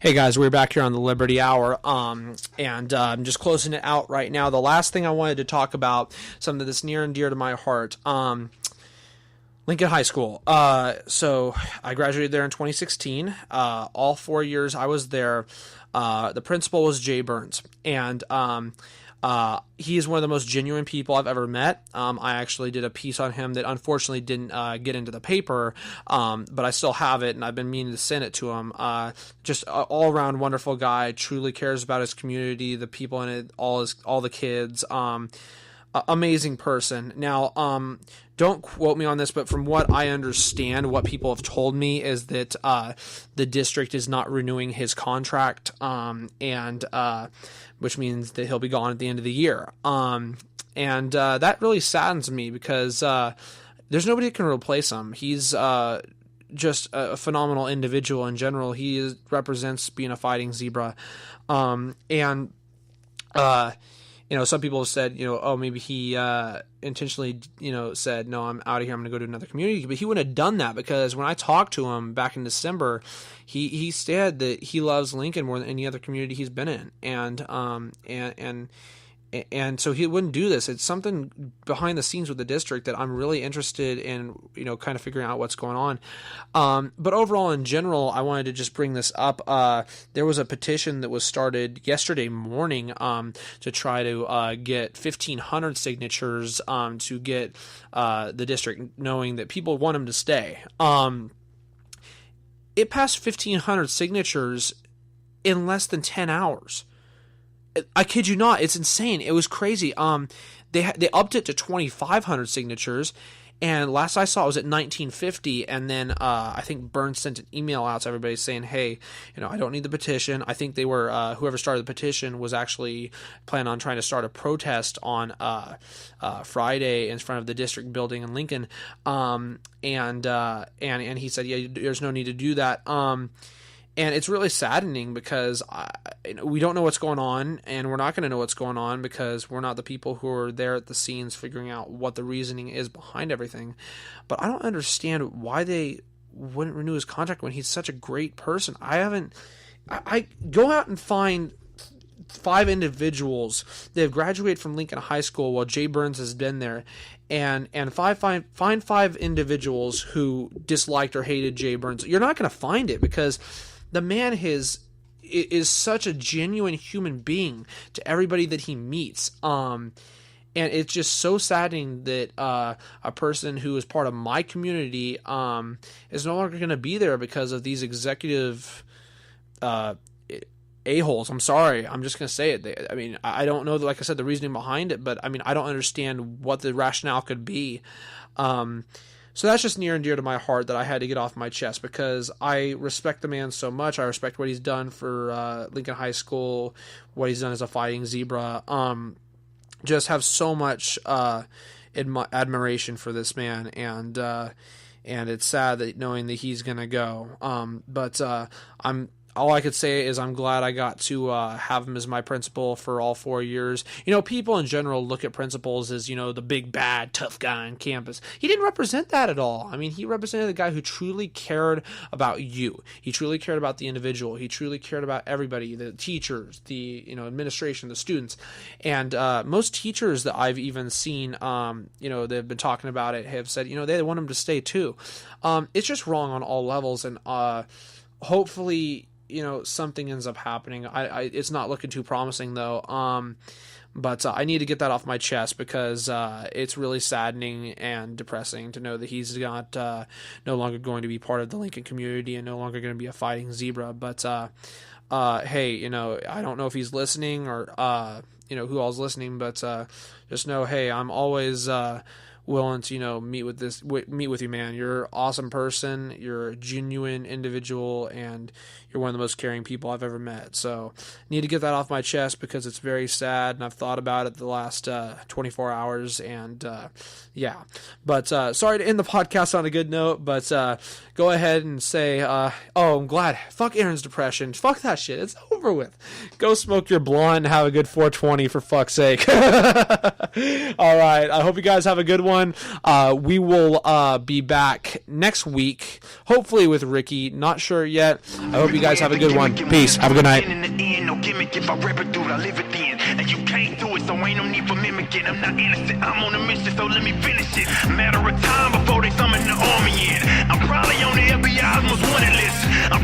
Hey guys, we're back here on the Liberty Hour, and I'm just closing it out right now. The last thing I wanted to talk about, something that's near and dear to my heart, Lincoln High School. So I graduated there in 2016. All 4 years I was there. The principal was Jay Burns, and he is one of the most genuine people I've ever met. I actually did a piece on him that unfortunately didn't get into the paper, but I still have it, and I've been meaning to send it to him. Just an all-around wonderful guy, truly cares about his community, the people in it, all the kids. Amazing person. Now, don't quote me on this, but from what I understand, what people have told me is that the district is not renewing his contract, and which means that he'll be gone at the end of the year. And that really saddens me because there's nobody that can replace him. He's just a phenomenal individual in general. He represents being a fighting zebra, some people have said, oh, maybe he intentionally, said, no, I'm out of here. I'm going to go to another community. But he wouldn't have done that because when I talked to him back in December, he said that he loves Lincoln more than any other community he's been in. And so he wouldn't do this. It's something behind the scenes with the district that I'm really interested in, kind of figuring out what's going on. But overall, in general, I wanted to just bring this up. There was a petition that was started yesterday morning to try to get 1,500 signatures to get the district, knowing that people want him to stay. It passed 1,500 signatures in less than 10 hours. I kid you not, it's insane. It was crazy. They upped it to 2,500 signatures, and last I saw it was at 1,950. And then I think Burns sent an email out to everybody saying, "Hey, I don't need the petition." I think they were whoever started the petition was actually planning on trying to start a protest on Friday in front of the district building in Lincoln. And he said, "Yeah, there's no need to do that." And it's really saddening because we don't know what's going on, and we're not going to know what's going on because we're not the people who are there at the scenes figuring out what the reasoning is behind everything. But I don't understand why they wouldn't renew his contract when he's such a great person. I go out and find 5 individuals that have graduated from Lincoln High School while Jay Burns has been there, and find 5 individuals who disliked or hated Jay Burns. You're not going to find it because the man is such a genuine human being to everybody that he meets. And it's just so saddening that a person who is part of my community is no longer going to be there because of these executive a-holes. I'm sorry. I'm just going to say it. I don't know, like I said, the reasoning behind it, but I don't understand what the rationale could be. So that's just near and dear to my heart that I had to get off my chest because I respect the man so much. I respect what he's done for Lincoln High School, what he's done as a fighting zebra. Just have so much admiration for this man, and it's sad that knowing that he's gonna go. But all I could say is I'm glad I got to have him as my principal for all 4 years. People in general look at principals as, the big, bad, tough guy on campus. He didn't represent that at all. He represented the guy who truly cared about you. He truly cared about the individual. He truly cared about everybody, the teachers, the administration, the students. And most teachers that I've even seen, that have been talking about it have said, they want him to stay too. It's just wrong on all levels, and hopefully something ends up happening. It's not looking too promising though. But I need to get that off my chest because it's really saddening and depressing to know that he's not no longer going to be part of the Lincoln community and no longer going to be a fighting zebra. But hey, I don't know if he's listening or who all's listening, but just know, hey, I'm always willing to meet with you, man. You're an awesome person, you're a genuine individual, and you're one of the most caring people I've ever met. So need to get that off my chest because it's very sad, and I've thought about it the last 24 hours, and yeah. But sorry to end the podcast on a good note, but go ahead and say, I'm glad. Fuck Aaron's depression. Fuck that shit. It's over with. Go smoke your blunt and have a good 420 for fuck's sake. All right. I hope you guys have a good one. one. We will be back next week, hopefully with Ricky. Not sure yet. I hope you guys have a good one. Peace. Have a good night. And you can't do it, so ain't no need for mimicking. I'm not innocent, I'm on a mission, so let me finish it. Matter of time before they summon the army in. I'm probably on the FBI's most wanted list. I'm